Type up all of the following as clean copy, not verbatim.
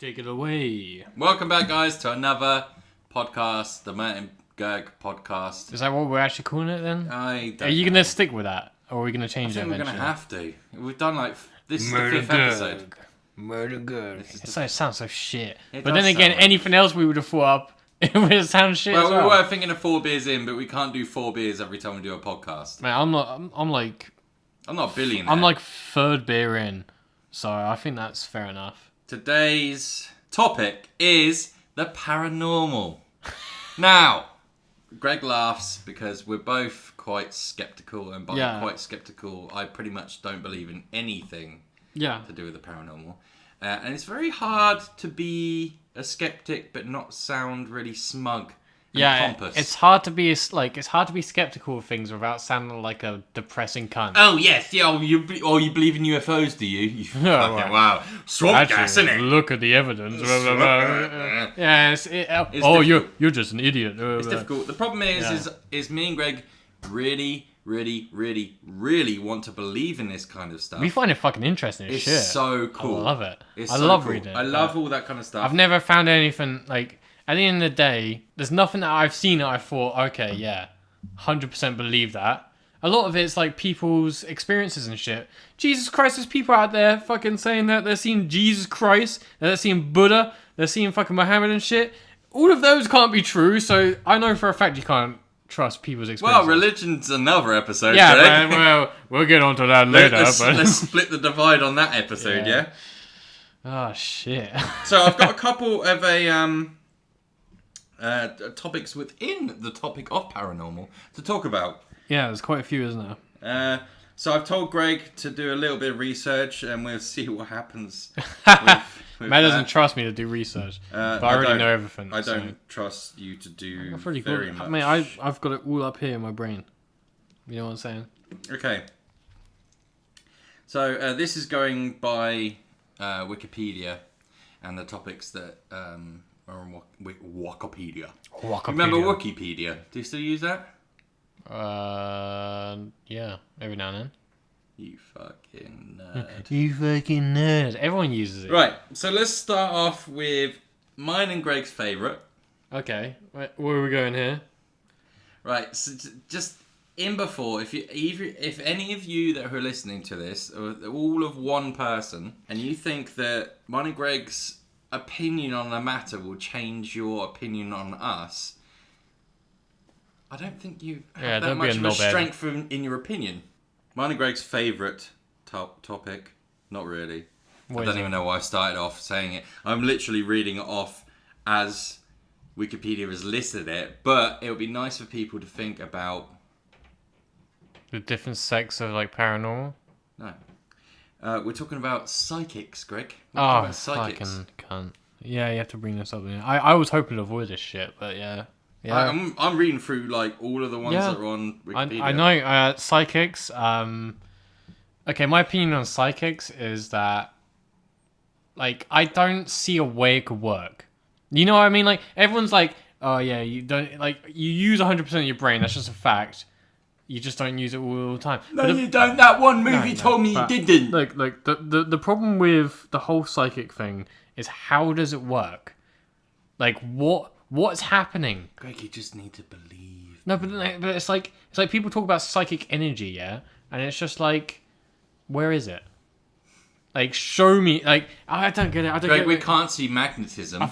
Take it away. Welcome back, guys, to another podcast, the murtngurg podcast. Is that what we're actually calling it then? I don't Are you know. going to stick with that? Or are we going to change it I think eventually? we're going to have to. We've done this is the 5th episode. Murtngurg. It sounds so shit. It But does then again, sound like anything else we would have thought up, it would sound shit as Well, well. we were thinking of 4 beers in, but we can't do 4 beers every time we do a podcast. Man, I'm like I'm not a billionaire. I'm like third beer in. So I think that's fair enough. Today's topic is the paranormal. Now, Greg laughs because we're both quite skeptical, and by quite skeptical, I pretty much don't believe in anything to do with the paranormal. And it's very hard to be a skeptic but not sound really smug and pompous. It's hard to be skeptical of things without sounding like a depressing cunt. Oh yes, yeah. You believe in UFOs, do you? You fucking, right. wow, swamp gas, isn't it? Look at the evidence. You're just an idiot. It's difficult. The problem is me and Greg really want to believe in this kind of stuff. We find it fucking interesting as shit. It's so cool. I love it. It's I so love cool. reading it. I love all that kind of stuff. I've never found anything like. At the end of the day, there's nothing that I've seen that I thought, okay, yeah, 100% believe that. A lot of it's like people's experiences and shit. Jesus Christ, there's people out there fucking saying that they're seeing Jesus Christ, they're seeing Buddha, they're seeing fucking Muhammad and shit. All of those can't be true, so I know for a fact you can't trust people's experiences. Well, religion's another episode. Yeah, Greg. well, we'll get onto that later. Let's split the divide on that episode, yeah? Oh, shit. So I've got a couple of topics within the topic of paranormal to talk about. Yeah, there's quite a few, isn't there? So I've told Greg to do a little bit of research, and we'll see what happens. with Matt doesn't trust me to do research, but I already know everything. I don't trust you to do pretty very good. much. I mean, I've got it all up here in my brain. You know what I'm saying? Okay. So this is going by Wikipedia, and the topics that are on Wikipedia. Remember Wikipedia? Do you still use that? Yeah, every now and then. You fucking nerd. You fucking nerd. Everyone uses it. Right, so let's start off with mine and Greg's favourite. Okay, where are we going here? Right, so just in before, if any of you that are listening to this, or all of one person, and you think that mine and Greg's opinion on a matter will change your opinion on us, I don't think you have that much of a strength in your opinion. Mine and Greg's favourite topic, not really. I don't even know why I started off saying it. I'm literally reading it off as Wikipedia has listed it, but it would be nice for people to think about the different sects of like paranormal. No, we're talking about psychics, Greg. Fucking cunt. Yeah, you have to bring this up. I was hoping to avoid this shit, but yeah. I'm reading through like all of the ones that are on Wikipedia. I know psychics. Okay, my opinion on psychics is that like I don't see a way it could work. You know what I mean? Like everyone's like, oh yeah, you don't like you use 100% of your brain. That's just a fact. You just don't use it all the time. No, you don't. That one movie told me you didn't. Like the problem with the whole psychic thing is how does it work? Like what's happening? Greg, you just need to believe. No, but it's like people talk about psychic energy, yeah, and it's just like, where is it? Like, show me. Like, I don't get it. Greg, we can't see magnetism.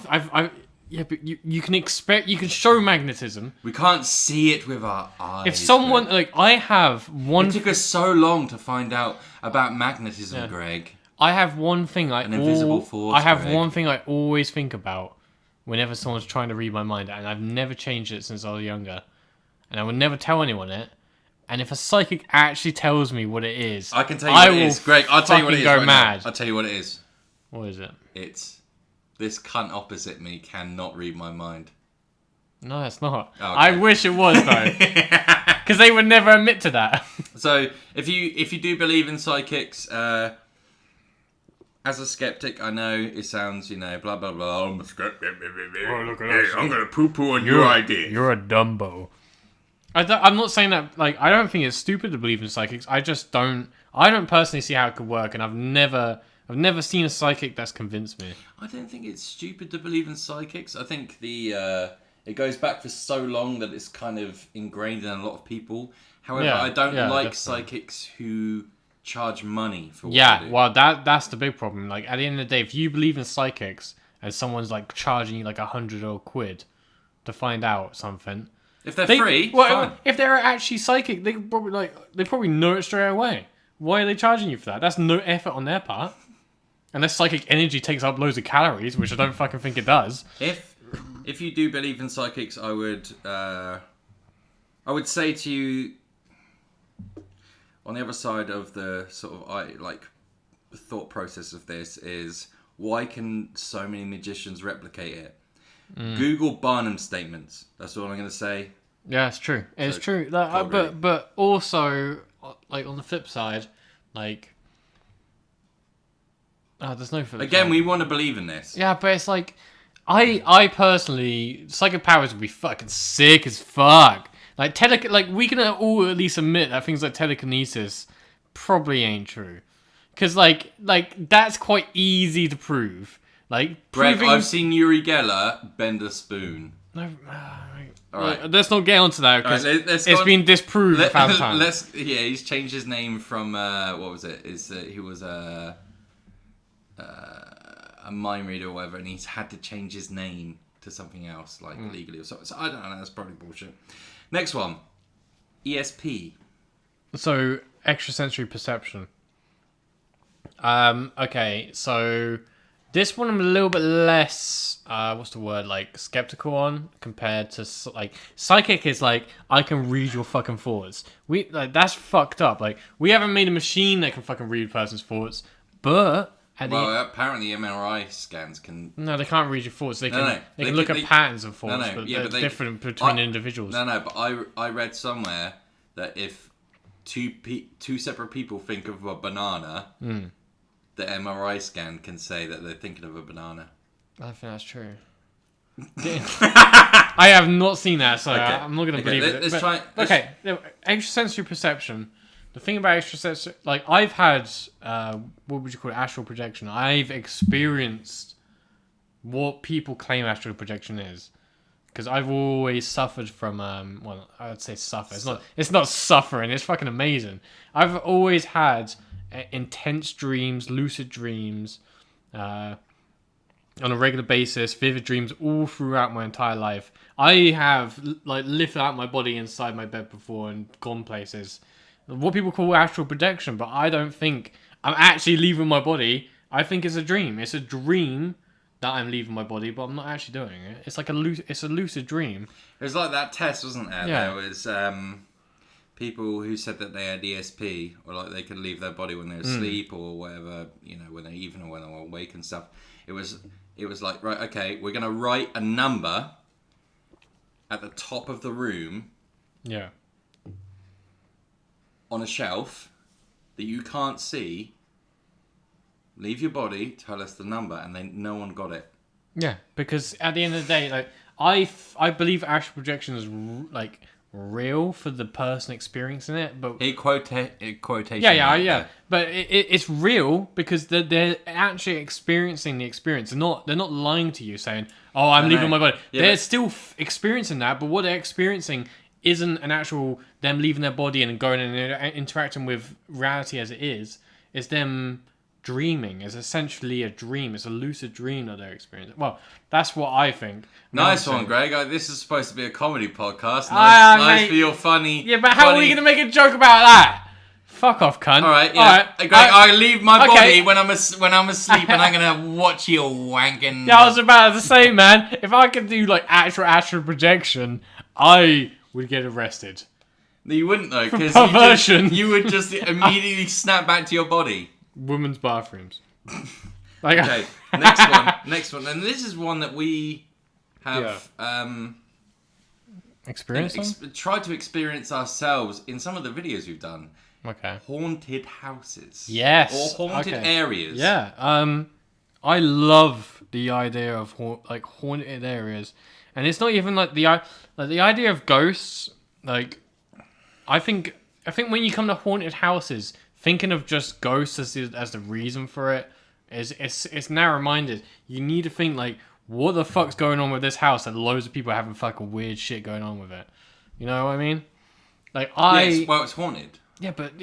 Yeah, but you can show magnetism. We can't see it with our eyes. If someone like I have one, it took us so long to find out about magnetism, Greg. I have one thing an invisible force. I have Greg. one thing I always think about whenever someone's trying to read my mind, and I've never changed it since I was younger, and I would never tell anyone it. And if a psychic actually tells me what it is, I can tell you what it is, Greg. I'll tell you what it is. Go mad. I'll tell you what it is. What is it? It's this cunt opposite me cannot read my mind. No, it's not. Oh, okay. I wish it was though, because they would never admit to that. So if you do believe in psychics, as a skeptic, I know it sounds, blah blah blah. I'm a skeptic. Oh, look at us. I'm gonna poo-poo on your idea. You're a Dumbo. I'm not saying that. Like, I don't think it's stupid to believe in psychics. I don't personally see how it could work, and I've never I've never seen a psychic that's convinced me. I don't think it's stupid to believe in psychics. I think it goes back for so long that it's kind of ingrained in a lot of people. However, I don't like definitely. psychics who charge money for what they do. Well, that's the big problem. Like, at the end of the day, if you believe in psychics and someone's like charging you like £100 or £1 to find out something, If they're free, fine. if they're actually psychic, they probably know it straight away. Why are they charging you for that? That's no effort on their part. Unless psychic energy takes up loads of calories, which I don't fucking think it does. If you do believe in psychics, I would say to you, on the other side of the sort of thought process of this is, why can so many magicians replicate it? Google Barnum statements. That's all I'm going to say. Yeah, it's true. It's true. But also, like, on the flip side, like, there's no flip Again, side. we want to believe in this. Yeah, but it's like, I personally, psychic powers would be fucking sick as fuck. Like, we can all at least admit that things like telekinesis probably ain't true. Because, like, that's quite easy to prove. Like, Greg, I've seen Uri Geller bend a spoon. No, All right. let's not get onto that because it's been disproved a thousand times. He's changed his name from what was it? He was a mind reader or whatever, and he's had to change his name to something else, like legally or something. So I don't know. That's probably bullshit. Next one, ESP. So extrasensory perception. Okay, so this one I'm a little bit less, what's the word, like, skeptical on compared to, like, psychic is like, I can read your fucking thoughts. That's fucked up. Like, we haven't made a machine that can fucking read a person's thoughts, but... apparently MRI scans can... No, they can't read your thoughts. They can They look at patterns of thoughts, but they're different between individuals. But I read somewhere that if two separate people think of a banana... The MRI scan can say that they're thinking of a banana. I think that's true. I have not seen that, so I'm not going to believe it. Okay, extrasensory perception. The thing about extrasensory... Like, I've had... what would you call it? Astral projection. I've experienced what people claim astral projection is. Because I've always suffered from... well, I would say suffer. It's not suffering. It's fucking amazing. I've always had... intense dreams, lucid dreams, on a regular basis, vivid dreams all throughout my entire life. I have like lifted out my body inside my bed before and gone places. What people call astral projection, but I don't think I'm actually leaving my body. I think it's a dream. It's a dream that I'm leaving my body, but I'm not actually doing it. It's like a lucid dream. It was like that test, wasn't there? Yeah. There was people who said that they had ESP, or like they could leave their body when they were asleep or whatever, when they when they were awake and stuff. It was like, right, okay, we're gonna write a number at the top of the room, on a shelf that you can't see. Leave your body, tell us the number, and then no one got it. Yeah, because at the end of the day, like I believe astral projection is like real for the person experiencing it, but quotation. Yeah. But it's real because they're actually experiencing the experience. They're not lying to you saying, "Oh, I'm leaving my body." Yeah, they're still experiencing that, but what they're experiencing isn't an actual them leaving their body and going and interacting with reality as it is. It's them dreaming. It's essentially a dream. It's a lucid dream that they're experiencing. Well, that's what I think. Nice one, Greg. This is supposed to be a comedy podcast. Nice for your funny... Yeah, but how are we going to make a joke about that? Fuck off, cunt. All right, yeah. Greg, I leave my body when I'm asleep and I'm going to watch you wanking... Yeah, I was about to say, man, if I could do like actual astral projection, I would get arrested. No, you wouldn't though, because you would just immediately snap back to your body. Women's bathrooms. Okay, next one, and this is one that we have tried to experience ourselves in some of the videos we've done. Okay. Haunted houses. Yes. Or haunted areas. Yeah. I love the idea of haunted areas, and it's not even like the idea of ghosts. Like, I think when you come to haunted houses, thinking of just ghosts as the reason for it It's narrow-minded. You need to think like, what the fuck's going on with this house? And loads of people are having fucking weird shit going on with it. You know what I mean? Like it's haunted. Yeah, but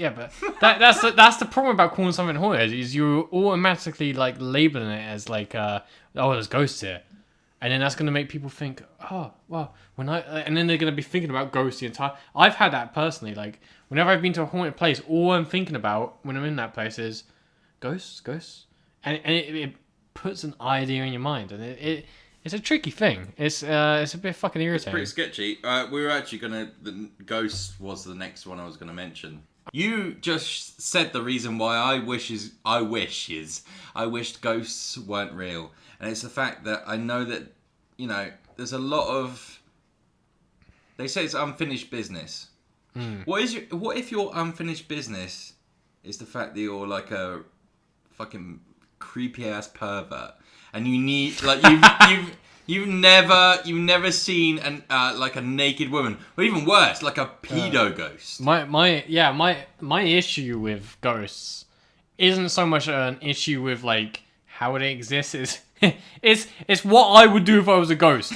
that's the problem about calling something haunted is you're automatically like labeling it as like there's ghosts here, and then that's gonna make people think, oh well, and then they're gonna be thinking about ghosts the entire. I've had that personally. Like whenever I've been to a haunted place, all I'm thinking about when I'm in that place is ghosts, and it puts an idea in your mind, and it's a tricky thing. It's a bit fucking irritating. It's pretty sketchy. We were actually the ghost was the next one I was gonna mention. You just said the reason why I wished ghosts weren't real, and it's the fact that I know that there's a lot of. They say it's unfinished business. What if your unfinished business is the fact that you're like a fucking creepy ass pervert, and you need like you've never seen like a naked woman, or even worse, like a pedo ghost. My issue with ghosts isn't so much an issue with like how it exists. It's what I would do if I was a ghost.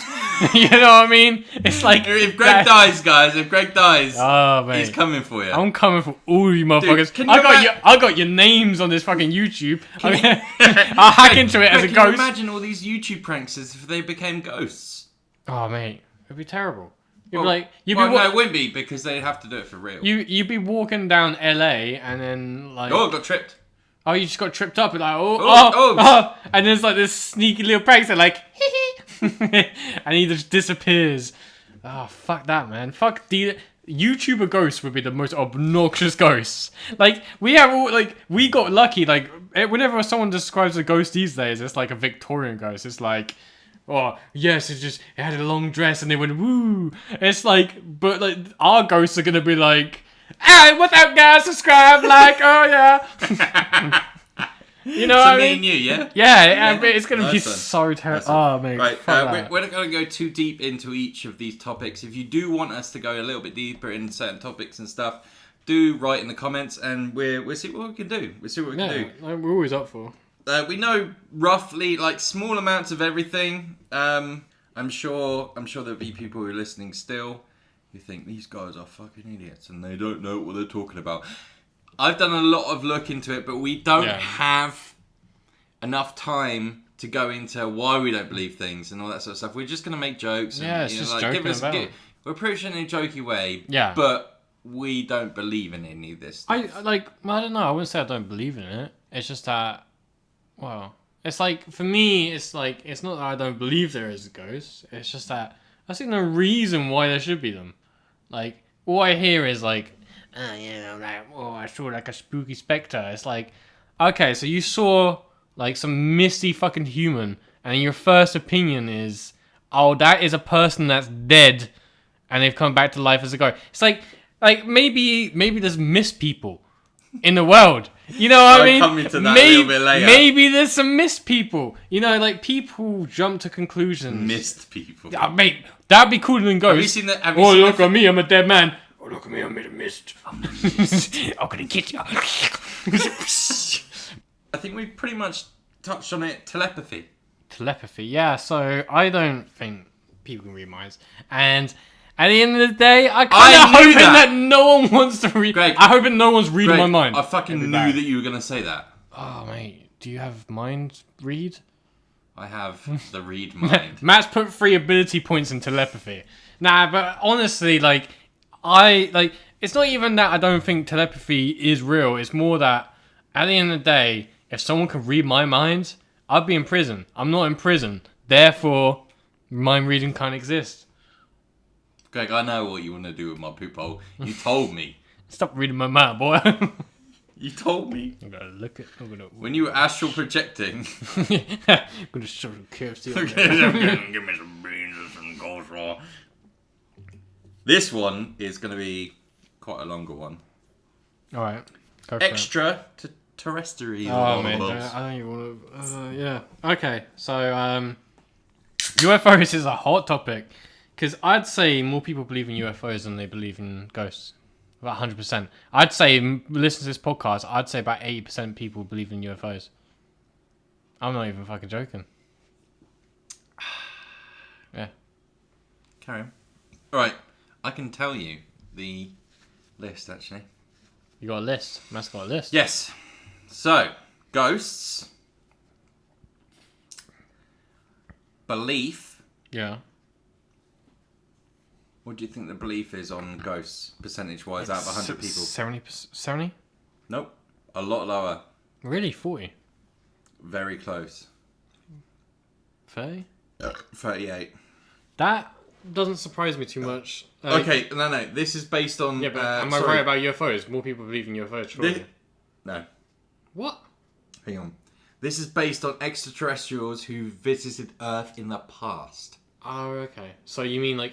You know what I mean? It's like if Greg dies, guys. If Greg dies, oh, mate, he's coming for you. I'm coming for all you motherfuckers. Dude, I got your names on this fucking YouTube. I'll hack into it as a ghost. Can you imagine all these YouTube pranksters if they became ghosts? Oh mate, it'd be terrible. No, it wouldn't be because they'd have to do it for real. You'd be walking down LA and then like I got tripped. Oh, you just got tripped up and like oh, and there's like this sneaky little prankster like and he just disappears. Oh fuck that, man. Fuck the YouTuber ghosts would be the most obnoxious ghosts. Like we got lucky. Like whenever someone describes a ghost these days, it's like a Victorian ghost. It's like, oh yes, it had a long dress and they went woo. It's like, but like our ghosts are gonna be like, hey, what's up, guys? Subscribe, like, oh yeah. You know what I mean? Me and you, yeah? Yeah, it's going to be so terrible. Oh, man. Right, we're not going to go too deep into each of these topics. If you do want us to go a little bit deeper in certain topics and stuff, do write in the comments and we'll see what we can do. We're always up for. We know roughly, like, small amounts of everything. I'm sure there'll be people who are listening still who think these guys are fucking idiots and they don't know what they're talking about. I've done a lot of look into it, but we don't have enough time to go into why we don't believe things and all that sort of stuff. We're just going to make jokes. Yeah, it's just joking about. We're approaching it in a jokey way. Yeah. But we don't believe in any of this stuff. I don't know. I wouldn't say I don't believe in it. It's just that, well, it's like, for me, it's like, it's not that I don't believe there is a ghost. It's just that I see no reason why there should be them. Like, all I hear is like, I saw like a spooky spectre. It's like, okay, so you saw like some misty fucking human, and your first opinion is, oh, that is a person that's dead, and they've come back to life as a ghost. It's like maybe there's mist people in the world. You know what I mean? Coming to that a little bit later. Maybe there's some mist people. You know, like people jump to conclusions. Mist people. Mate, that'd be cooler than ghosts. Have you seen that? Look at me, I'm a dead man. Oh, look at me, I'm made of mist. I'm gonna get you. I think we've pretty much touched on it. Telepathy, yeah. So I don't think people can read minds. And at the end of the day, I kind of hoping that no one wants to read. Greg, I hope no one's reading my mind. I fucking knew that you were gonna say that. Oh, mate, do you have mind read? I have the read mind. Matt's put 3 ability points in telepathy. Nah, but honestly, like, it's not even that I don't think telepathy is real. It's more that at the end of the day, if someone could read my mind, I'd be in prison. I'm not in prison. Therefore, mind reading can't exist. Greg, I know what you want to do with my poop hole. You told me. Stop reading my mind, boy. You told me. I'm gonna look at. When you were astral projecting. I'm gonna show some KFC. Give me some beans and some coleslaw. This one is going to be quite a longer one. All right. Extra terrestrial. Oh man, I don't even want to. Yeah. Okay. So UFOs is a hot topic because I'd say more people believe in UFOs than they believe in ghosts. About 100%. I'd say, listen to this podcast, I'd say about 80% people believe in UFOs. I'm not even fucking joking. Yeah. Carry on. Alright, I can tell you the list, actually. You got a list? Matt's got a list. Yes. So, ghosts. Belief. Yeah. What do you think the belief is on ghosts, percentage-wise, out of 100 people? 70? Nope. A lot lower. Really? 40? Very close. 30? 38. That doesn't surprise me too much. Okay, no. This is based on... Yeah, but am I right about UFOs? More people believe in UFOs, surely. No. What? Hang on. This is based on extraterrestrials who visited Earth in the past. Oh, okay. So you mean like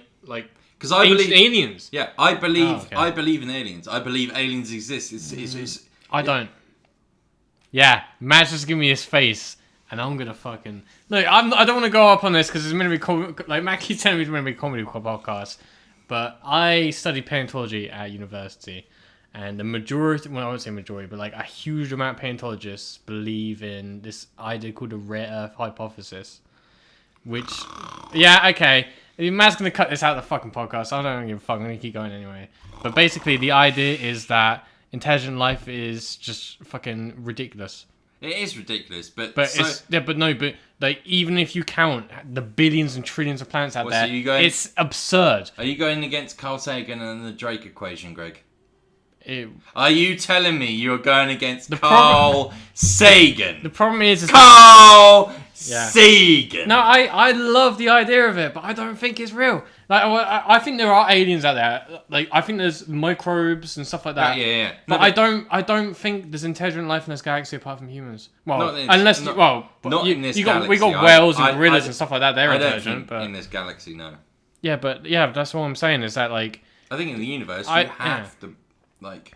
because I ancient believe aliens? Yeah, I believe. Oh, okay. I believe in aliens. I believe aliens exist. It's I don't. Yeah, Matt's just give me his face, and I'm gonna fucking look. I don't want to go up on this because it's meant to be like Matt keeps telling me it's meant to be a comedy podcast, but I studied paleontology at university, and the majority, well, I won't say majority, but like a huge amount of paleontologists believe in this idea called the rare Earth hypothesis, which, yeah, okay. Matt's gonna cut this out of the fucking podcast. I don't give a fuck. I'm gonna keep going anyway. But basically, the idea is that intelligent life is just fucking ridiculous. It is ridiculous, but like even if you count the billions and trillions of planets out there, it's absurd. Are you going against Carl Sagan and the Drake equation, Greg? It, Are you telling me you're going against Carl Sagan? The problem is Carl Sagan. No, I love the idea of it, but I don't think it's real. Like I think there are aliens out there. Like I think there's microbes and stuff like that. Yeah. But I don't think there's intelligent life in this galaxy apart from humans. Well, in this galaxy. We got whales and gorillas and stuff like that. They're intelligent, but in this galaxy, no. Yeah, but that's what I'm saying is that like I think in the universe you have to like.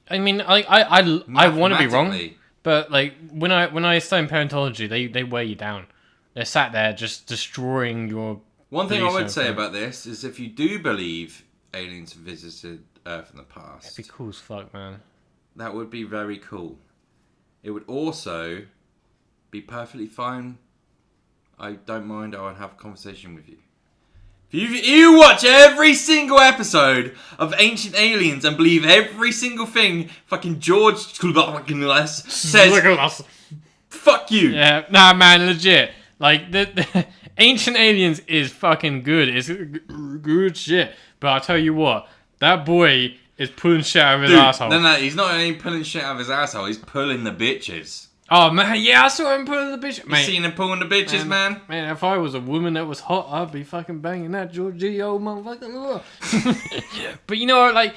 I mean, I want to be wrong, but like when I study paleontology, they wear you down. They're sat there just destroying your. One thing I would say about this is if you do believe aliens have visited Earth in the past, it'd be cool as fuck, man. That would be very cool. It would also be perfectly fine. I don't mind. I would have a conversation with you. If you watch every single episode of Ancient Aliens and believe every single thing fucking George says, fuck you. Yeah, nah, man, legit. Like, the Ancient Aliens is fucking good. It's good shit. But I'll tell you what, that boy is pulling shit out of his asshole. No, he's not only pulling shit out of his asshole, he's pulling the bitches. Oh, man, yeah, I saw him pulling the bitches. You seen him pulling the bitches, man? Man, if I was a woman that was hot, I'd be fucking banging that Georgie old motherfucker. But you know, like,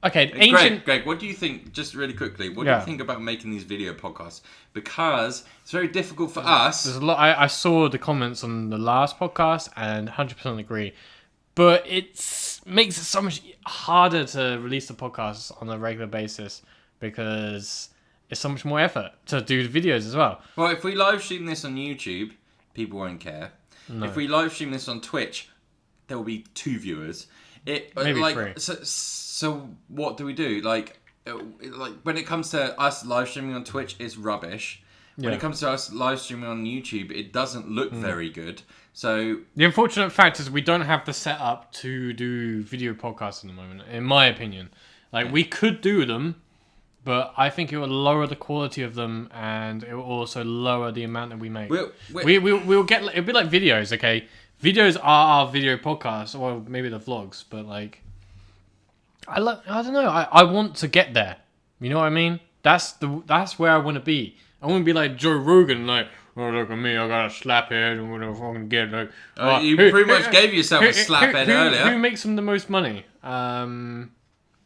okay, ancient... Greg, what do you think, just really quickly, what do you think about making these video podcasts? Because it's very difficult for us. There's a lot. I saw the comments on the last podcast and 100% agree. But it makes it so much harder to release the podcasts on a regular basis because it's so much more effort to do the videos as well. Well, if we live stream this on YouTube, people won't care. No. If we live stream this on Twitch, there will be 2 viewers. Maybe 3. So what do we do? Like when it comes to us live streaming on Twitch, it's rubbish. When it comes to us live streaming on YouTube, it doesn't look very good. So the unfortunate fact is we don't have the setup to do video podcasts at the moment, in my opinion. Like we could do them, but I think it will lower the quality of them, and it will also lower the amount that we make. We'll get. It'll be like videos, okay? Videos are our video podcasts, or maybe the vlogs, but like, I don't know. I want to get there. You know what I mean? That's where I want to be. I want to be like Joe Rogan, like, oh look at me, I got a slap head, I'm gonna fucking get like. You pretty much gave yourself a slap head earlier. Who makes them the most money? I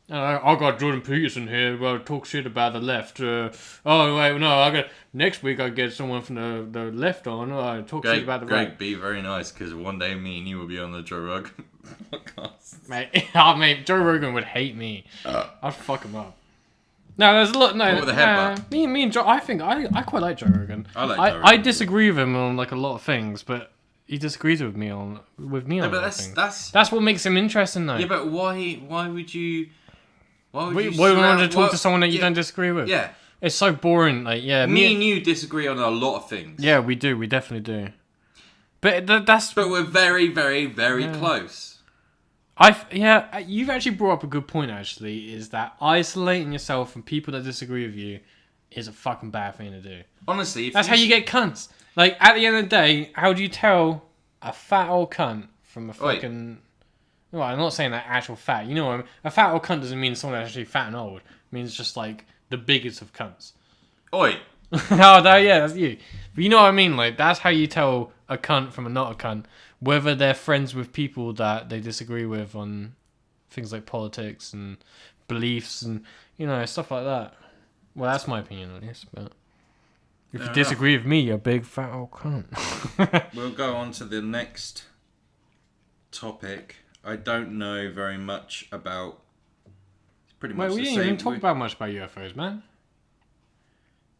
got Jordan Peterson here. Well, talk shit about the left. Oh wait, no. Next week. I get someone from the left on. Talk shit about the right. Greg, be very nice because one day me and you will be on the Joe Rogan podcast. Mate, Joe Rogan would hate me. I'd fuck him up. No, there's a lot. No, what with the headbutt? Me and Joe. I think I quite like Joe Rogan. I like Joe Rogan. I disagree with him on like a lot of things, but he disagrees with me on a lot of things. That's what makes him interesting, though. Yeah, but why would you? Why would you want to talk to someone that you don't disagree with? Yeah. It's so boring. Like, yeah, Me and you disagree on a lot of things. Yeah, we do. We definitely do. But that's. But we're very, very, very close. You've actually brought up a good point. Actually, is that isolating yourself from people that disagree with you is a fucking bad thing to do. Honestly, that's how you get cunts. Like, at the end of the day, how do you tell a fat old cunt from a fucking? Well, I'm not saying that actual fat. You know what I mean? A fat old cunt doesn't mean someone actually fat and old. It means just like the biggest of cunts. Oi. Oh, no, yeah, that's you. But you know what I mean? Like, that's how you tell a cunt from a not a cunt, whether they're friends with people that they disagree with on things like politics and beliefs and, you know, stuff like that. Well, that's my opinion at least, but if you disagree with me, you're a big fat old cunt. We'll go on to the next topic. I don't know very much about... It's pretty much we the didn't same. even talk about much about UFOs, man.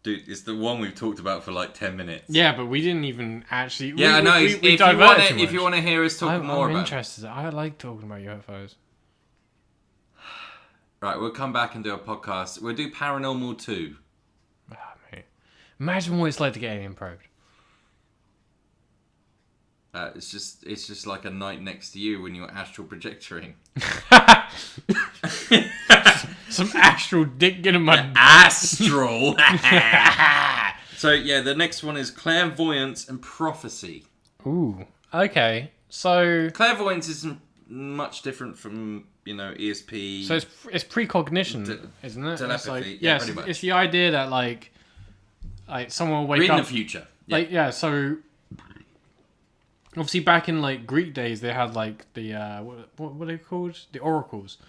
Dude, it's the one we've talked about for like 10 minutes. Yeah, but we didn't even actually... Yeah, I know. If you want to hear us talk more about it. I'm interested. I like talking about UFOs. Right, we'll come back and do a podcast. We'll do Paranormal 2. Oh, mate. Imagine what it's like to get alien probed. It's just like a night next to you when you're astral projectoring. Some astral dick getting my... Astral! So, yeah, the next one is clairvoyance and prophecy. Ooh, okay. So... Clairvoyance isn't much different from, you know, ESP. So it's precognition, isn't it? Telepathy, It's pretty much. It's the idea that, like someone will wake reading up... the future. Yeah. Like, yeah, so... Obviously, back in, like, Greek days, they had, like, the... what are they called? The oracles.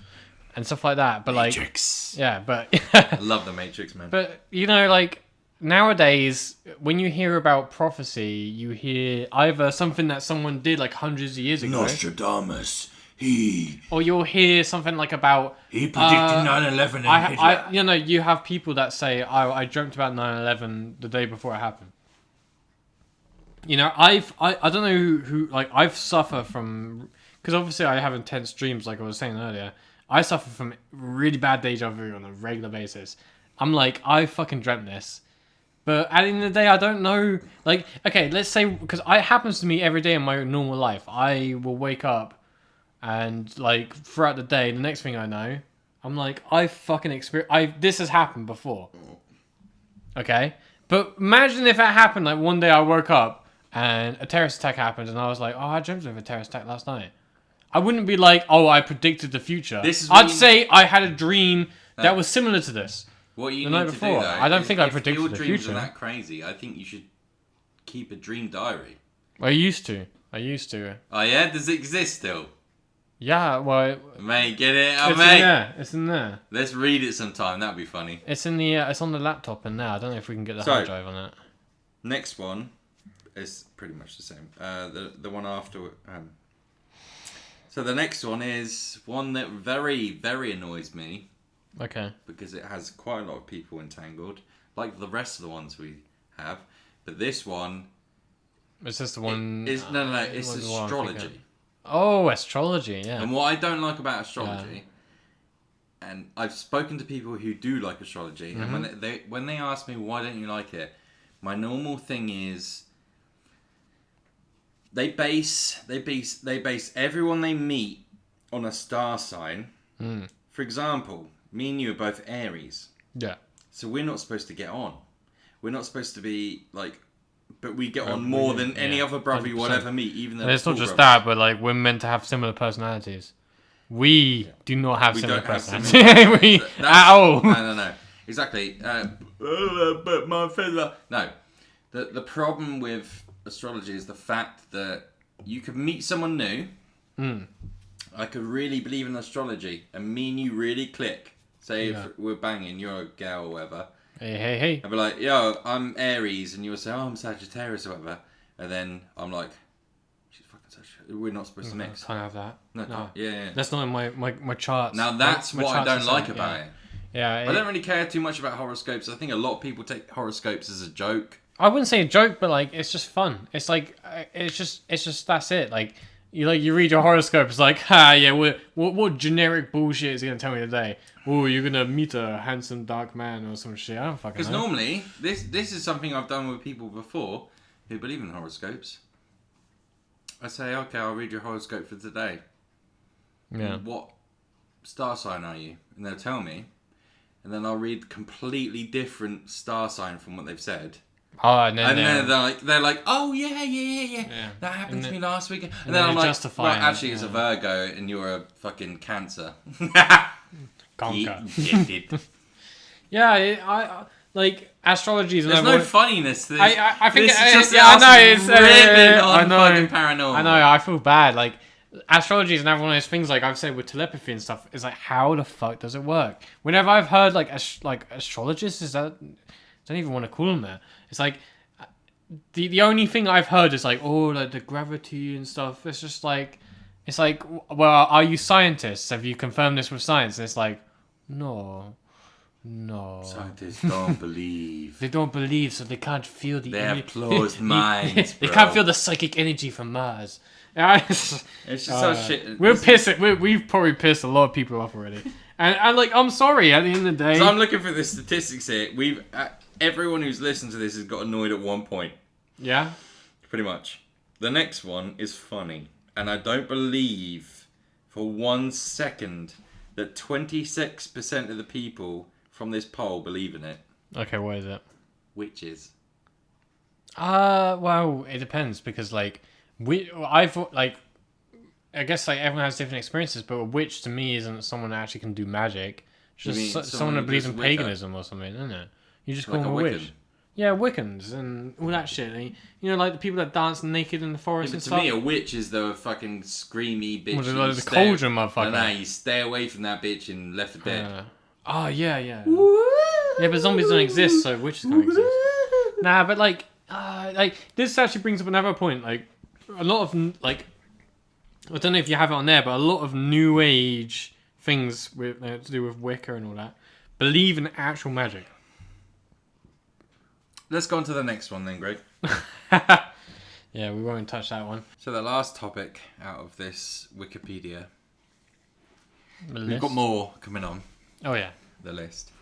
And stuff like that, but Matrix. Like, yeah, but I love the Matrix, man. But you know, like nowadays, when you hear about prophecy, you hear either something that someone did like hundreds of years ago, Nostradamus, or you'll hear something like about he predicted 9/11 and Hitler. you know, you have people that say, I dreamt about 9/11 the day before it happened. You know, I don't know who like I've suffered from, because obviously I have intense dreams, like I was saying earlier. I suffer from really bad deja vu on a regular basis. I'm like, I fucking dreamt this. But at the end of the day, I don't know. Like, okay, let's say, because it happens to me every day in my normal life. I will wake up and, like, throughout the day, the next thing I know, I'm like, I fucking experienced... This has happened before. Okay? But imagine if that happened, like, one day I woke up and a terrorist attack happened and I was like, oh, I dreamt of a terrorist attack last night. I wouldn't be like, oh, I predicted the future. I'd say I had a dream that was similar to this. What you the need night to before. do, though, I don't think I predicted the future. If your dreams are that crazy, I think you should keep a dream diary. I used to. Oh yeah? Does it exist still? Yeah, well... Mate, get it? It's mate. in there. It's in there. Let's read it sometime. That'd be funny. It's in the. It's on the laptop in there. I don't know if we can get the hard drive on it. Next one is pretty much the same. The one after... So the next one is one that very, very annoys me. Okay. Because it has quite a lot of people entangled, like the rest of the ones we have. But this one... Is this the one... No. It's astrology. Oh, astrology, yeah. And what I don't like about astrology, and I've spoken to people who do like astrology, and when they ask me why don't you like it, my normal thing is... They base everyone they meet on a star sign. Mm. For example, me and you are both Aries. Yeah. So we're not supposed to get on. We're not supposed to be like, but we get on more than any other brother you will ever meet, even though. And it's not just that, but like we're meant to have similar personalities. We do not have similar personalities. At all. No. Exactly. But my feather. No. The problem with astrology is the fact that you could meet someone new. I could really believe in astrology, and me and you really click. Say if we're banging, you're a girl or whatever. Hey. I'd be like, yo, I'm Aries, and you'll say, oh, I'm Sagittarius or whatever. And then I'm like, she's fucking Sagittarius. We're not supposed to mix. Can't have that. No. Yeah. That's not in my charts. Now that's what I don't like about it. Yeah. I don't really care too much about horoscopes. I think a lot of people take horoscopes as a joke. I wouldn't say a joke, but like it's just fun. It's like it's just that's it. Like you read your horoscope. It's like, yeah, what generic bullshit is he gonna tell me today? Oh, you're gonna meet a handsome dark man or some shit. I don't fucking know. Because normally, this is something I've done with people before who believe in horoscopes. I say, okay, I'll read your horoscope for today. Yeah. What star sign are you? And they'll tell me. And then I'll read completely different star sign from what they've said. Oh, and then they're like, oh yeah. That happened to me last week. And then I'm like, well, actually, it's a Virgo, and you're a fucking Cancer. Conker. Yeah, I like astrology is. There's no funniness to this. I think this is just I know it's on fucking Paranormal. I know. I feel bad. Like astrology is another one of those things. Like I've said with telepathy and stuff. It's like, how the fuck does it work? Whenever I've heard like astrologists, is that I don't even want to call them that. It's like the only thing I've heard is like, oh, like the gravity and stuff. It's just like, it's like, well, are you scientists? Have you confirmed this with science? And it's like, no. Scientists don't believe. They don't believe, so they can't feel the. They have closed minds. They can't feel the psychic energy from Mars. It's just so shit. We've probably pissed a lot of people off already. And like, I'm sorry. At the end of the day, so I'm looking for the statistics here. Everyone who's listened to this has got annoyed at one point. Yeah. Pretty much. The next one is funny, and I don't believe for 1 second that 26% of the people from this poll believe in it. Okay, what is it? Witches. Well, it depends because like I guess like everyone has different experiences, but a witch to me isn't someone that actually can do magic. It's just someone that believes in paganism or something, isn't it? You just call them a witch. Yeah, Wiccans and all that shit. And, you know, like the people that dance naked in the forest and stuff. To me, a witch is the fucking screamy bitch. Well, like the cauldron motherfucker. No, you stay away from that bitch and Left 4 Dead. Oh, yeah. Yeah, but zombies don't exist, so witches can't exist. Nah, but like this actually brings up another point. Like, a lot of, like, I don't know if you have it on there, but a lot of new age things with to do with Wicca and all that believe in actual magic. Let's go on to the next one then, Greg. Yeah, we won't touch that one. So the last topic out of this Wikipedia. We've got more coming on. Oh, yeah. The list.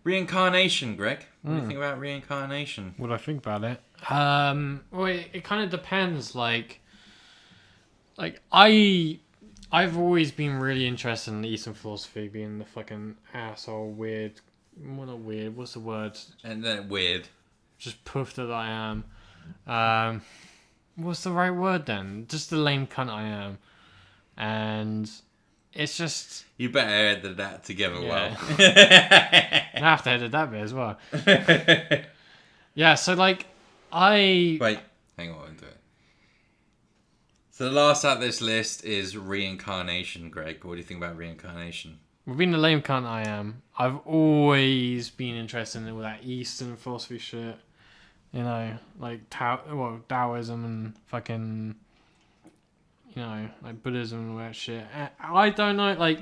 Reincarnation, Greg. What do you think about reincarnation? What do I think about it? Well, it kind of depends. Like I've always been really interested in Eastern philosophy, being the fucking asshole, weird. Well, not weird. What's the word? And then weird. Just poof that I am. What's the right word then? Just the lame cunt I am. And it's just... You better edit that together well. I have to edit that bit as well. Yeah, so like, Wait, hang on to it. So the last out of this list is reincarnation, Greg. What do you think about reincarnation? Being the lame cunt I am, I've always been interested in all that Eastern philosophy shit. You know, like Taoism and fucking, you know, like Buddhism and all that shit. I don't know, like,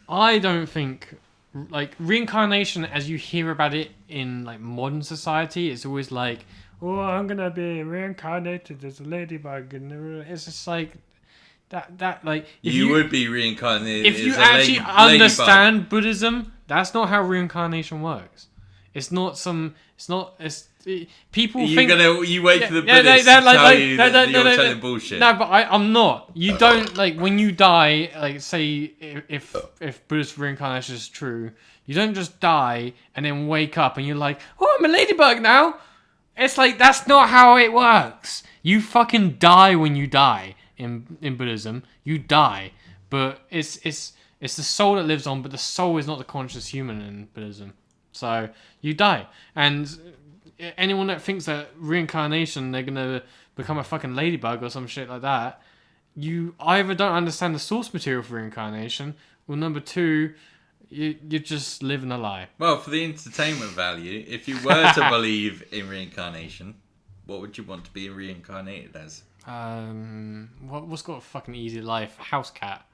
I don't think, like, reincarnation as you hear about it in, like, modern society, it's always like, oh, I'm gonna be reincarnated as a ladybug, and it's just like, that like... You would be reincarnated if you actually understand Buddhism, that's not how reincarnation works. People think... You wait for the Buddhists to tell you that you're telling bullshit. No, but I'm not. You don't, like, when you die, like, say, if Buddhist reincarnation is true, you don't just die and then wake up and you're like, oh, I'm a ladybug now. It's like, that's not how it works. You fucking die when you die in Buddhism. You die. But it's the soul that lives on, but the soul is not the conscious human in Buddhism. So, you die. And anyone that thinks that reincarnation, they're going to become a fucking ladybug or some shit like that, you either don't understand the source material for reincarnation, or number two, you're just living a lie. Well, for the entertainment value, if you were to believe in reincarnation, what would you want to be reincarnated as? What's got a fucking easy life? House cat.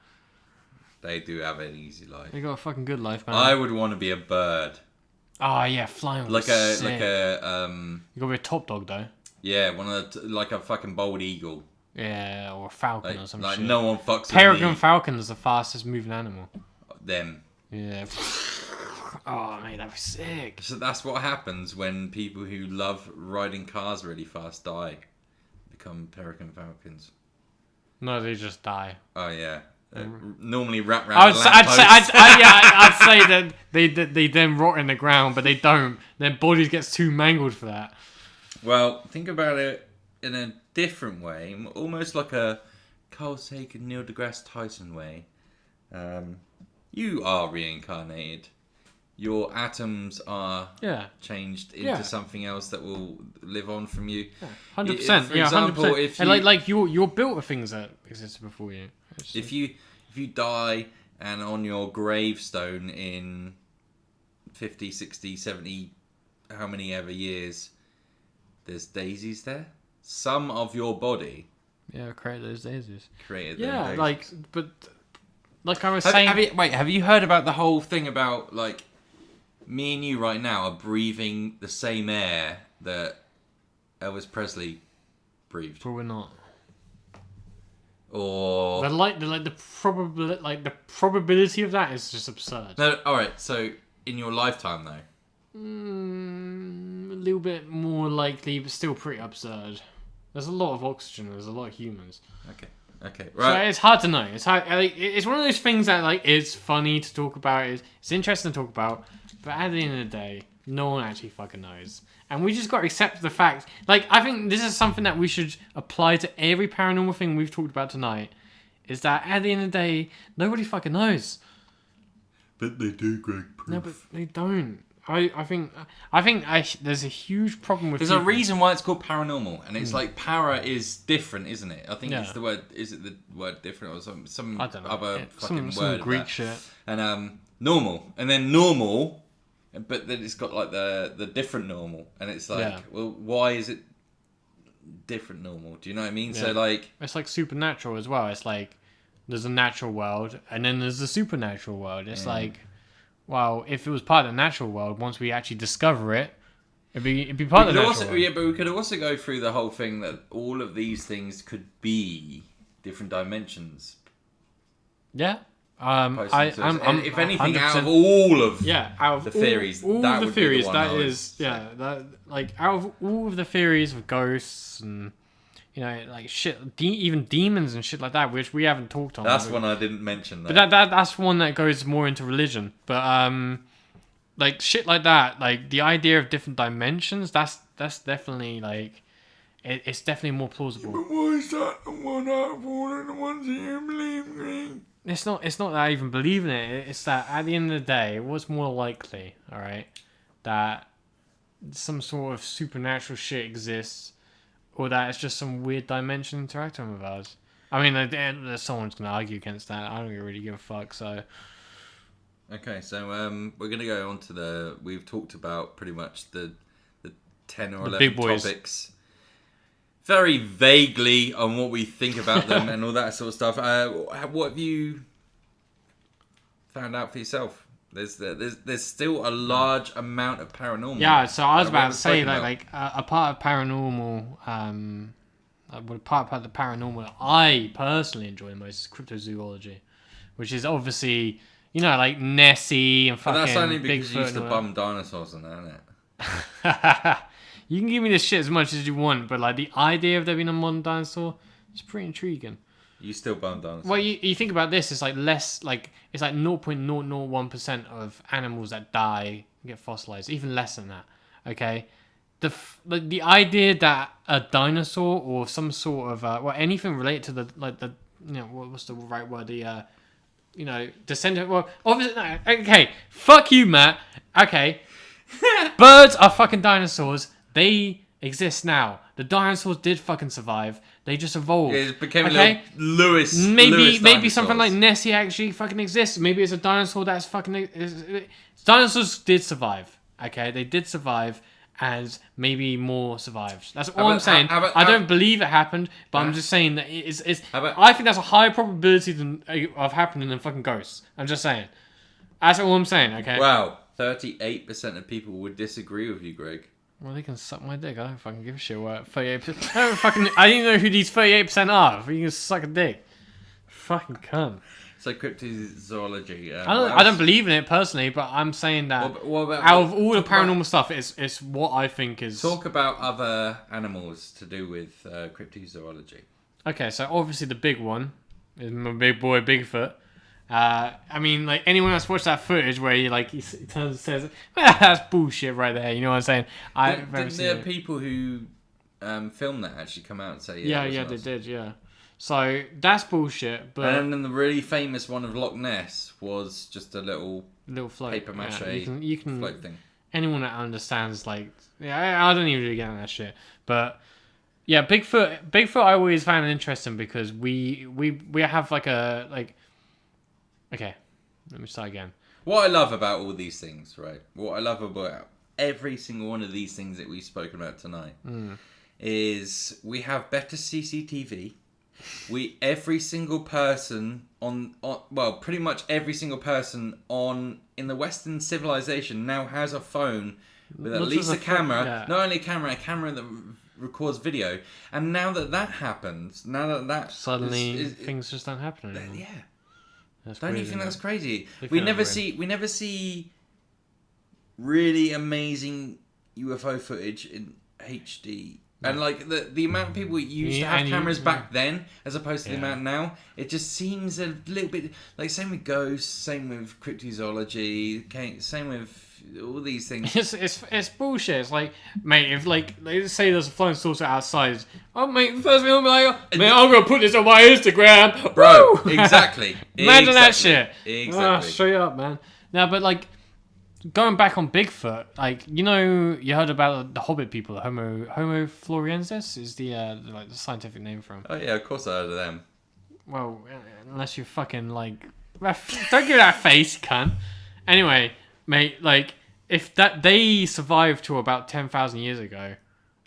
They do have an easy life. They got a fucking good life, man. I would want to be a bird. Oh yeah, flying. You gotta be a top dog though. Yeah, like a fucking bald eagle. Yeah, or a falcon or some like shit. no one fucks Peregrine with me. falcon is the fastest moving animal. Them. Yeah. Oh, mate, that'd be sick. So that's what happens when people who love riding cars really fast die. Become peregrine falcons. No, they just die. Oh yeah. Normally wrap around I'd say that they then rot in the ground, but they don't. Their body gets too mangled for that. Well, think about it in a different way, almost like a Carl Sagan, Neil deGrasse Tyson way. You are reincarnated. Your atoms are changed into something else that will live on from you. 100%. For example, 100%. if and you, like you're built of things that existed before you. If you die and on your gravestone in 50, 60, 70, how many ever years, there's daisies there. Some of your body create those daisies. Created yeah, those like daisies. but like I was saying. Have you heard about the whole thing about like me and you right now are breathing the same air that Elvis Presley breathed? But we're not. Or the probability of that is just absurd. no, all right. So in your lifetime though, a little bit more likely, but still pretty absurd. There's a lot of oxygen. There's a lot of humans. Okay, So right. it's hard to know. It's hard. It's one of those things that like it's funny to talk about. It's interesting to talk about, but at the end of the day, no one actually fucking knows. And we just got to accept the fact. Like, I think this is something that we should apply to every paranormal thing we've talked about tonight. Is that at the end of the day, nobody fucking knows. But they do, Greg. Proof. No, but they don't. I think there's a huge problem with. There's people. a reason why it's called paranormal, and it's like para is different, isn't it? I think it's the word. Is it the word different or some I don't know. other fucking some word? Greek shit. And normal, and then normal. But then it's got like the different normal, and it's like, well, why is it different normal? Do you know what I mean? Yeah. So like, it's like supernatural as well. It's like there's a natural world, and then there's the supernatural world. It's like, well, if it was part of the natural world, once we actually discover it, it'd be part of the natural world. Yeah, but we could also go through the whole thing that all of these things could be different dimensions. Yeah. If anything, 100%. out of all of out of the theories, all that the would theories, be the one that I would is say. like out of all of the theories of ghosts and like shit, even demons and shit like that, which we haven't talked on. That's one I didn't mention. Though. But that's one that goes more into religion. But like shit like that, like the idea of different dimensions, that's definitely like it's definitely more plausible. But why is that the one out of all of the ones that you believe in? It's not that I even believe in it. It's that at the end of the day, what's more likely, all right, that some sort of supernatural shit exists, or that it's just some weird dimension interacting with us. I mean, there's someone's gonna argue against that. I don't really give a fuck. So. Okay, so we're gonna go on to we've talked about pretty much the 10 or 11 big boys. Topics. Very vaguely on what we think about them and all that sort of stuff. What have you found out for yourself? There's still a large amount of paranormal. Yeah, so I was about to say that like a part of paranormal, part of the paranormal that I personally enjoy the most is cryptozoology, which is obviously like Nessie and fucking. But that's only because Bigfoot you used to bum dinosaurs and that, isn't it? You can give me this shit as much as you want, but like the idea of there being a modern dinosaur is pretty intriguing. You still bum dinosaurs. Well, you think about this, it's like less, like it's like 0.001% of animals that die get fossilized, even less than that. Okay, the idea that a dinosaur or some sort of anything related to what's the right word, descendant. Well, obviously, no, okay, fuck you, Matt. Okay, birds are fucking dinosaurs. They exist now. The dinosaurs did fucking survive. They just evolved. It became Lewis. Maybe something like Nessie actually fucking exists. Maybe it's a dinosaur that's fucking. Dinosaurs did survive. Okay, they did survive, and maybe more survived. That's all I'm saying. I don't believe it happened, but I'm just saying that it's. I think that's a higher probability of happening than fucking ghosts. I'm just saying. That's all I'm saying. Okay. Wow, 38% of people would disagree with you, Greg. Well, they can suck my dick. I don't fucking give a shit what 38%. I don't know who these 38% are. You can suck a dick. Fucking cunt. So cryptozoology. I don't believe in it personally, but I'm saying that out of all the paranormal stuff, it's what I think is. Talk about other animals to do with cryptozoology. Okay, so obviously the big one is my big boy Bigfoot. I mean, like anyone that's watched that footage where he turns and says, "That's bullshit right there." You know what I'm saying? Didn't there people who filmed that actually come out and say, "Yeah, they did, yeah." So that's bullshit. But and then the really famous one of Loch Ness was just a little float, paper mache you can float thing. Anyone that understands, I don't even really get that shit, but. Yeah, Bigfoot I always found interesting because we have okay, let me start again. What I love about all these things, right? What I love about every single one of these things that we've spoken about tonight is we have better CCTV. Every single person pretty much every single person in the Western civilization now has a phone with at least a camera. Yeah. Not only a camera that records video, and now that happens, suddenly things just don't happen anymore. Yeah, that's don't crazy, you think that's crazy? We We never see really amazing UFO footage in HD, and the amount of people used to have cameras back then, as opposed to the amount now, it just seems a little bit like same with ghosts, same with cryptozoology, same with all these things. It's bullshit. It's like, mate, if let's say there's a flying saucer outside, oh mate, the first thing I'll be like, man, I'm gonna put this on my Instagram, bro. Exactly. Imagine that shit. Exactly. Straight up, man. Now, but going back on Bigfoot, you heard about the Hobbit people, Homo floresiensis is the scientific name for them. Oh yeah, of course I heard of them. Well, unless you're fucking don't give that face, cunt. Anyway. Mate, if they survived to about 10,000 years ago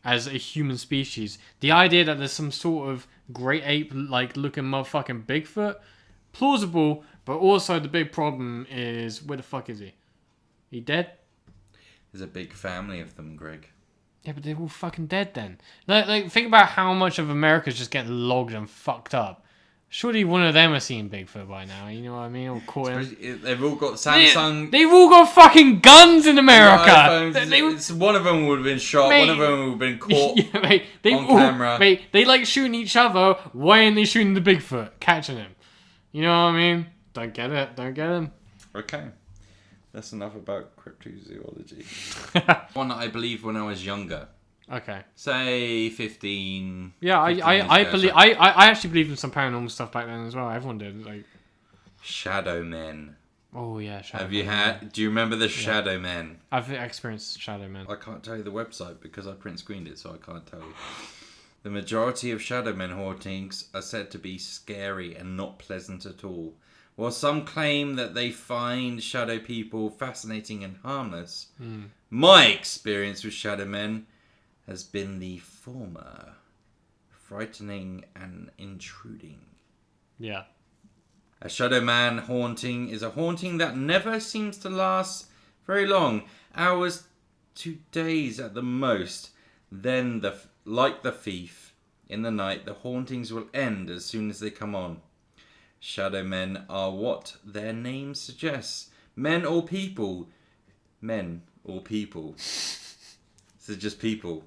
as a human species, the idea that there's some sort of great ape looking motherfucking Bigfoot, plausible, but also the big problem is where the fuck is he? He dead? There's a big family of them, Greg. Yeah, but they're all fucking dead then. Think about how much of America's just getting logged and fucked up. Surely one of them has seen Bigfoot by now, you know what I mean? Or caught him. They've all got Samsung. They've all got fucking guns in America. One of them would have been shot. Mate, one of them would have been caught on camera. Mate, they shooting each other. Why aren't they shooting the Bigfoot? Catching him. You know what I mean? Don't get it. Don't get him. Okay. That's enough about cryptozoology. One that I believed when I was younger. Okay. Say 15. Yeah, I believe. I actually believed in some paranormal stuff back then as well. Everyone did. Shadowmen. Oh yeah, Shadowmen. Have you had? Do you remember the Shadowmen? I've experienced Shadowmen. I can't tell you the website because I print screened it, so I can't tell you. The majority of Shadowmen hauntings are said to be scary and not pleasant at all. While some claim that they find shadow people fascinating and harmless, my experience with Shadowmen has been the former, frightening and intruding. Yeah. A Shadowman haunting is a haunting that never seems to last very long, hours to days at the most. Then, like the thief, in the night, the hauntings will end as soon as they come on. Shadowmen are what their name suggests. Men or people. So just people.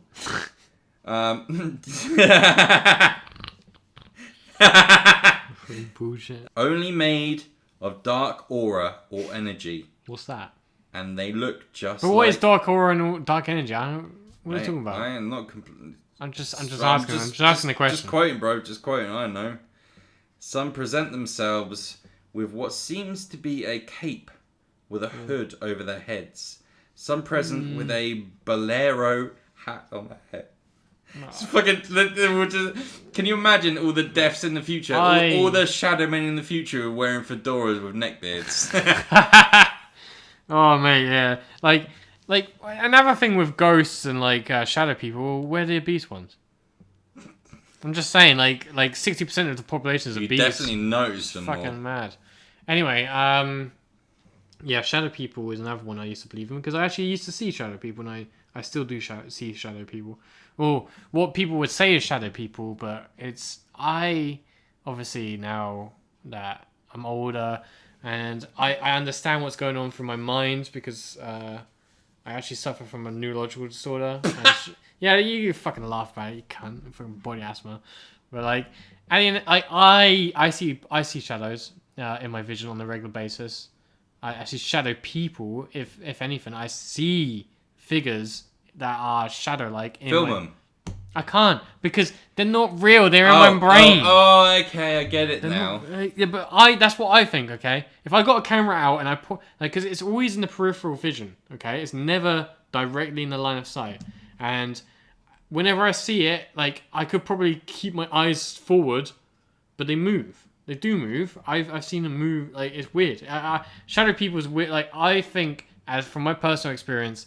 Bullshit. Only made of dark aura or energy. What's that? And they look just. But what is dark aura and dark energy? What are you talking about? I am not completely. I'm just asking. I'm just asking the question. Just quoting, bro. Just quoting. I don't know. Some present themselves with what seems to be a cape with a hood over their heads. Some present with a bolero hat on their head. No. It's fucking. Can you imagine all the deaths in the future? All the shadow men in the future are wearing fedoras with neckbeards. Oh mate, yeah. Like another thing with ghosts and shadow people. Where are the obese ones? I'm just saying, like 60% of the population is obese. You definitely notice them fucking more. Mad. Anyway, yeah, shadow people is another one I used to believe in because I actually used to see shadow people and I still do see shadow people. Or what people would say is shadow people, but obviously now that I'm older and I understand what's going on through my mind because I actually suffer from a neurological disorder. Yeah, you fucking laugh about it, you cunt, fucking body asthma. But like, I see shadows in my vision on a regular basis. I see shadow people. If anything, I see figures that are shadow-like. Film them. I can't because they're not real. They're in my brain. Okay, I get it now. Yeah, but that's what I think. Okay, if I got a camera out and I put because it's always in the peripheral vision. Okay, it's never directly in the line of sight. And whenever I see it, like I could probably keep my eyes forward, but they move. They do move. I've seen them move. Like it's weird. Shadow people is weird. Like I think, as from my personal experience,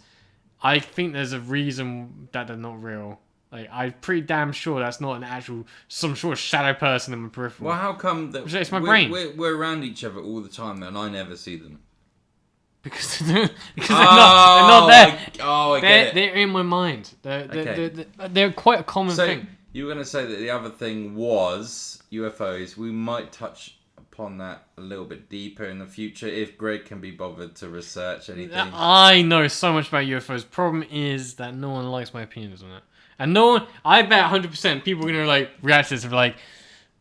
I think there's a reason that they're not real. Like I'm pretty damn sure that's not an actual some sort of shadow person in my peripheral. Well, how come that it's my brain? We're around each other all the time, and I never see them. Because they're not there. I get it. They're in my mind. They're quite a common thing. You were going to say that the other thing was UFOs. We might touch upon that a little bit deeper in the future if Greg can be bothered to research anything. I know so much about UFOs. Problem is that no one likes my opinions on it. And no one, I bet 100% people are going to like react to this and be like,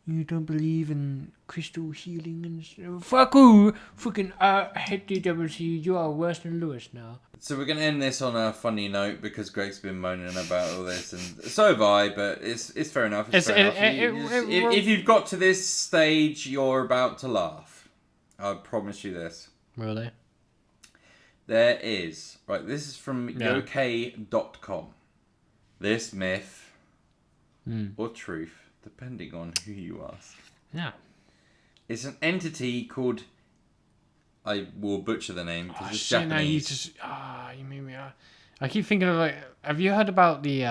you don't believe in crystal healing and stuff. Fuck you. Fucking mattdwmc, you are worse than Lewis now. So we're going to end this on a funny note because Greg's been moaning about all this, and so have I, but it's fair enough. If you've got to this stage, you're about to laugh. I promise you this. Really? There is. Right, this is from yok.com. This myth or truth, depending on who you ask. Yeah. It's an entity called... I will butcher the name because it's shit, Japanese. You made me... I keep thinking of like... Have you heard about the...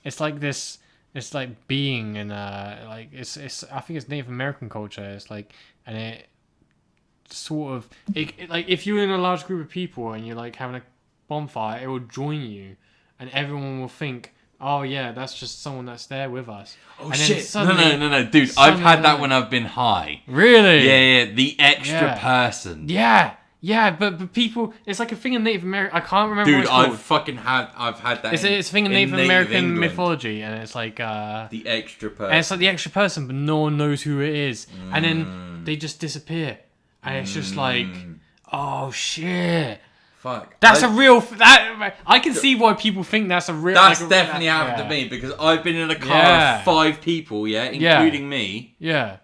It's like this... It's like being and like... It's I think it's Native American culture. It's like... And it sort of... It, like if you're in a large group of people and you're like having a bonfire, it will join you. And everyone will think... Oh yeah, that's just someone that's there with us. Oh shit! No, dude! I've had that when I've been high. Really? Yeah. The extra person. Yeah, but people, it's like a thing in Native American. I can't remember. Dude, what it's called. I've had that. It's a thing in Native American mythology, and it's like the extra person. And it's like the extra person, but no one knows who it is, and then they just disappear, and it's just like, oh shit. Fuck. That's a real... I can see why people think that's a real... That's definitely happened to me because I've been in a car with 5 people, including me. Yeah.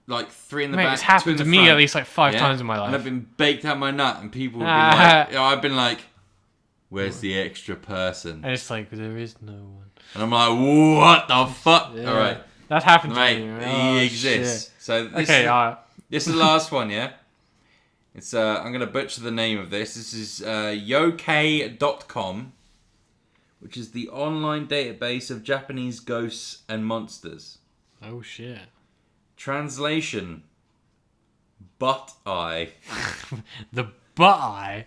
Like 3 in the back, it's happened 2 in to the me front, at least like 5 times in my life. And I've been baked out my nut and people have been like... I've been like, where's the extra person? And it's like, there is no one. And I'm like, what the fuck? Yeah. All right. That happened to me. me. He exists. Shit. So this is the last one, yeah? It's I'm going to butcher the name of this. This is yok.com, which is the online database of Japanese ghosts and monsters. Oh, shit. Translation: butt eye. The butt eye?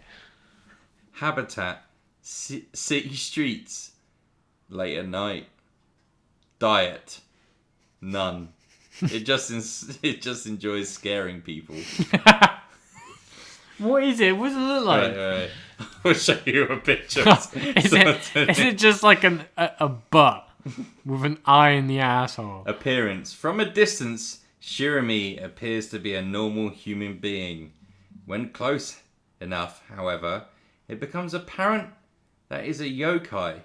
Habitat: city streets. Late at night. Diet: none. It just enjoys scaring people. What is it? What does it look like? Right. I'll show you a picture. Is it just like a butt with an eye in the asshole? Appearance. From a distance, Shirami appears to be a normal human being. When close enough, however, it becomes apparent that is a yokai.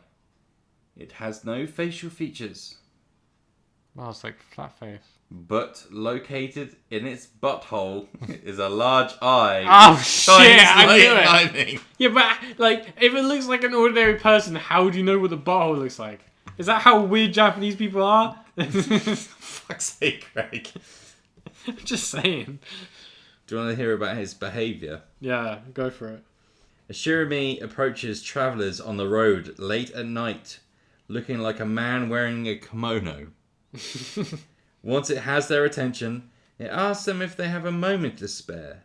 It has no facial features. Oh, it's like flat face. But located in its butthole is a large eye. Oh shit! I knew it. Lightning. Yeah, but like, if it looks like an ordinary person, how do you know what the butthole looks like? Is that how weird Japanese people are? Fuck's sake, Greg. I'm just saying. Do you want to hear about his behaviour? Yeah, go for it. Shirami approaches travellers on the road late at night, looking like a man wearing a kimono. Once it has their attention, it asks them if they have a moment to spare.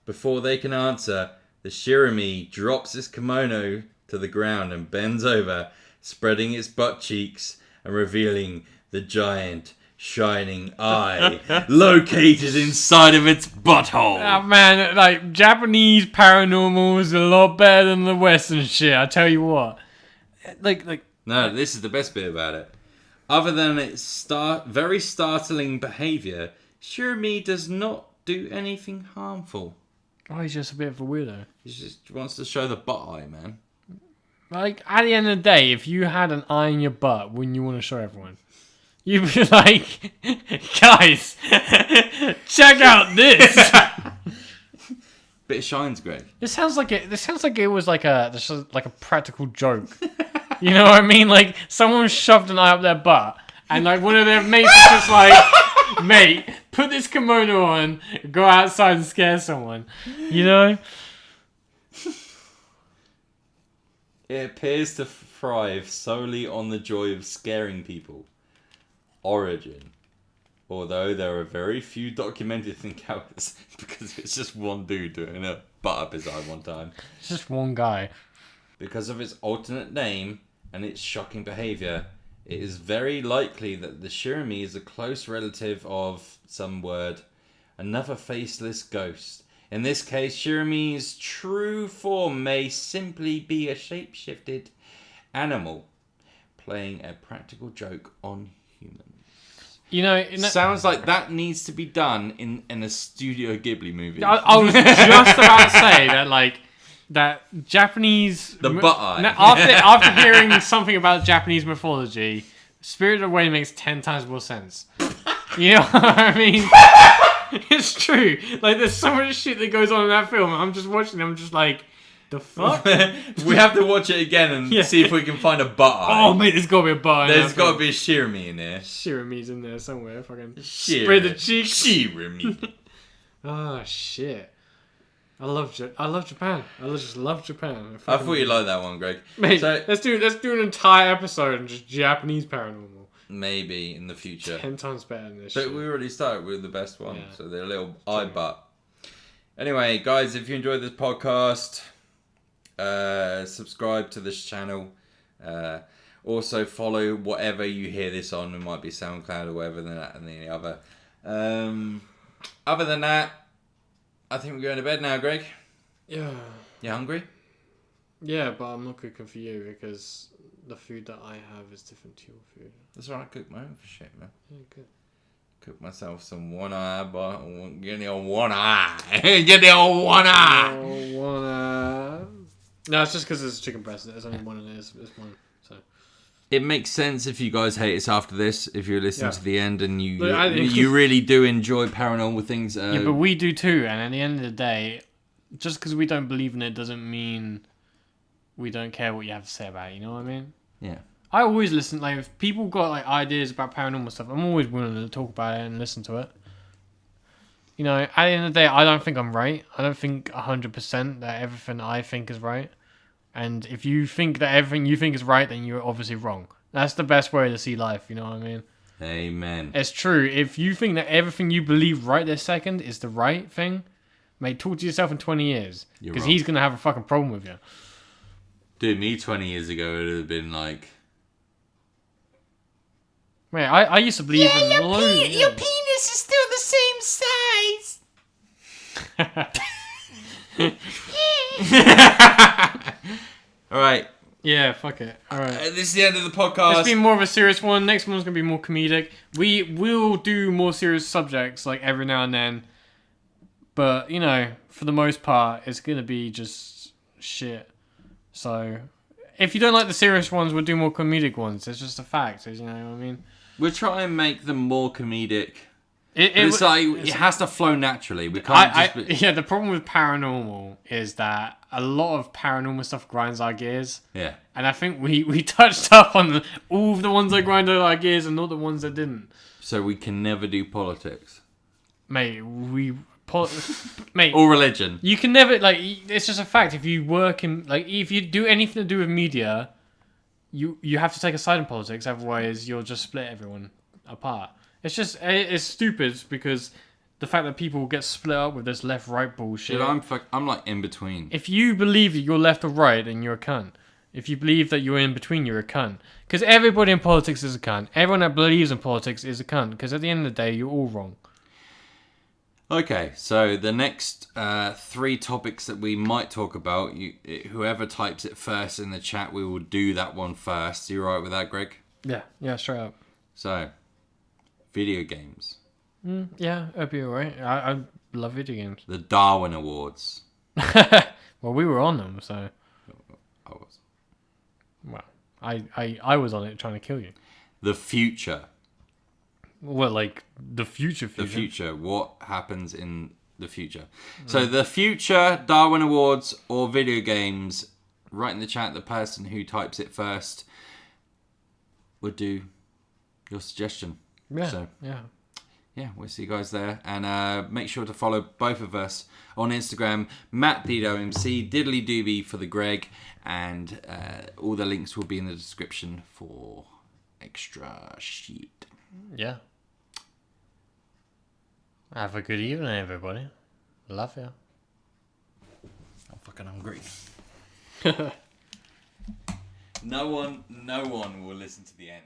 Before they can answer, the Shirami drops his kimono to the ground and bends over, spreading its butt cheeks and revealing the giant shining eye located inside of its butthole. Oh man, like Japanese paranormal is a lot better than the Western shit. I tell you what. Like. No, this is the best bit about it. Other than its very startling behaviour, Shirumi does not do anything harmful. Oh, he's just a bit of a weirdo. He just wants to show the butt eye, man. Like, at the end of the day, if you had an eye in your butt, wouldn't you want to show everyone? You'd be like, guys, check out this. But it shines, Greg. This sounds like it was like a practical joke. You know what I mean? Like someone shoved an eye up their butt, and like one of their mates was just like, "Mate, put this kimono on, go outside and scare someone." You know? It appears to thrive solely on the joy of scaring people. Origin. Although there are very few documented encounters because it's just one dude doing a butt up his eye one time. It's just one guy. Because of its alternate name and its shocking behaviour, it is very likely that the Shirumi is a close relative of another faceless ghost. In this case, Shirumi's true form may simply be a shape-shifted animal playing a practical joke on humans. You know, Sounds like that needs to be done in a Studio Ghibli movie. I was just about to say that, like, that Japanese... The butt eye. After hearing something about Japanese mythology, Spirited Away makes 10 times more sense. You know what I mean? It's true. Like, there's so much shit that goes on in that film, and I'm just watching it, I'm just like, the fuck? We have to watch it again and see if we can find a butt eye. Oh, mate, there's got to be a butt eye. There's got to be a Shirumi in there. Shirumi's in there somewhere. Fucking spread the cheeks. Shirumi. Oh, shit. I love Japan. I just love Japan. I thought you'd like that one, Greg. Mate, let's do an entire episode on just Japanese paranormal. Maybe in the future. 10 times better than this But shit. we already started with the best one, Yeah. so they're a little eye butt. Anyway, guys, if you enjoyed this podcast, subscribe to this channel. Also follow whatever you hear this on. It might be SoundCloud or whatever than that and the other. Other than that, I think we're going to bed now, Greg. Yeah. You hungry? Yeah, but I'm not cooking for you because the food that I have is different to your food. That's all right. I cook my own for shit, man. Yeah, good. Cook myself some one eye, but get the old one eye. Get the old one eye. Oh, one eye. No, it's just because there's chicken breast. There's only one in this one. So it makes sense if you guys hate us after this. If you're listening to the end and you really do enjoy paranormal things. Yeah, but we do too. And at the end of the day, just because we don't believe in it doesn't mean we don't care what you have to say about it. You know what I mean? Yeah. I always listen. Like, if people got like ideas about paranormal stuff, I'm always willing to talk about it and listen to it. You know, at the end of the day, I don't think I'm right. I don't think 100% that everything I think is right. And if you think that everything you think is right, then you're obviously wrong. That's the best way to see life. You know what I mean? Amen. It's true. If you think that everything you believe right this second is the right thing, mate, talk to yourself in 20 years. Because he's going to have a fucking problem with you. Dude, me 20 years ago, it would have been like... Mate, I used to believe in loads. Your penis is still the same size. Alright. Yeah, fuck it. Alright. This is the end of the podcast. It's been more of a serious one. Next one's going to be more comedic. We will do more serious subjects, like, every now and then. But, you know, for the most part, it's going to be just shit. So, if you don't like the serious ones, we'll do more comedic ones. It's just a fact, you know what I mean? We'll try and make them more comedic. It has to flow naturally. We can't Yeah, the problem with paranormal is that a lot of paranormal stuff grinds our gears. Yeah. And I think we touched up on all of the ones that grinded our gears and not the ones that didn't. So we can never do politics. Mate, mate, or religion. You can never, like, it's just a fact. If you work in, like, if you do anything to do with media, you have to take a side in politics. Otherwise, you'll just split everyone apart. It's stupid because the fact that people get split up with this left-right bullshit. Dude, I'm like in between. If you believe that you're left or right, then you're a cunt. If you believe that you're in between, you're a cunt. Because everybody in politics is a cunt. Everyone that believes in politics is a cunt. Because at the end of the day, you're all wrong. Okay, so the next 3 topics that we might talk about, whoever types it first in the chat, we will do that one first. You alright with that, Greg? Yeah, straight up. So, video games. Yeah, it'd be alright. I love video games. The Darwin Awards. Well, we were on them, so... I was. Well, I was on it trying to kill you. The future. Well, like, the future. The future. What happens in the future? So, the future, Darwin Awards, or video games, write in the chat the person who types it first would do your suggestion. Yeah, So, yeah. we'll see you guys there. And make sure to follow both of us on Instagram, mattdwmc, diddly doobie for the Greg, and all the links will be in the description for extra shit. Yeah. Have a good evening, everybody. Love you. I'm fucking hungry. No one will listen to the end.